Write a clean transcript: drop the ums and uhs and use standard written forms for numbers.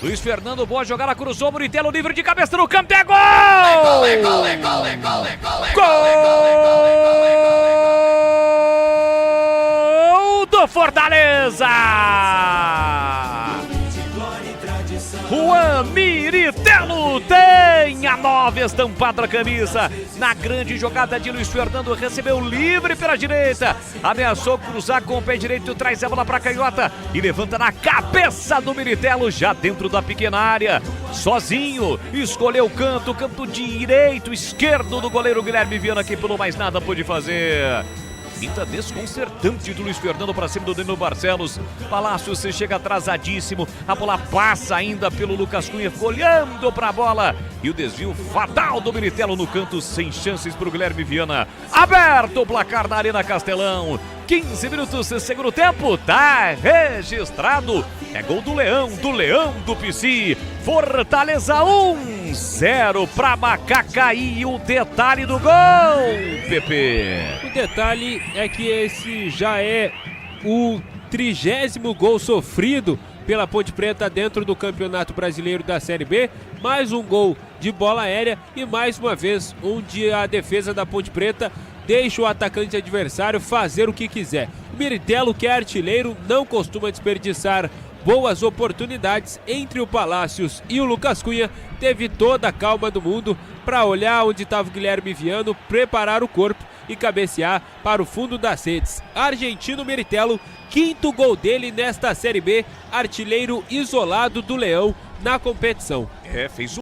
Luiz Fernando, boa jogada, cruzou, Muritelo livre de cabeça no campo, é gol! Gol do Fortaleza! Juan Miritelo tem a 9 estampada na camisa. Na grande jogada de Luiz Fernando, recebeu livre pela direita. Ameaçou cruzar com o pé direito, traz a bola para a canhota e levanta na cabeça do Miritelo, já dentro da pequena área. Sozinho, escolheu o canto direito, esquerdo do goleiro Guilherme Viana, que pelo mais nada pôde fazer. Pinta desconcertante do Luiz Fernando para cima do Danilo Barcelos. Palácio se chega atrasadíssimo. A bola passa ainda pelo Lucas Cunha, olhando para a bola. E o desvio fatal do Miritelo no canto, sem chances para o Guilherme Viana. Aberto o placar na Arena Castelão. 15 minutos de segundo tempo, tá registrado. É gol do Leão do PC. Fortaleza 1-0 para Macacaí. O detalhe do gol, Pepe. O detalhe é que esse já é o 30º gol sofrido pela Ponte Preta dentro do Campeonato Brasileiro da Série B. Mais um gol de bola aérea e mais uma vez onde a defesa da Ponte Preta deixa o atacante adversário fazer o que quiser. O Miritelo, que é artilheiro, não costuma desperdiçar boas oportunidades. Entre o Palácios e o Lucas Cunha, teve toda a calma do mundo para olhar onde estava o Guilherme Viana, preparar o corpo e cabecear para o fundo das redes. Argentino Miritelo, 5º gol dele nesta Série B, artilheiro isolado do Leão na competição. Fez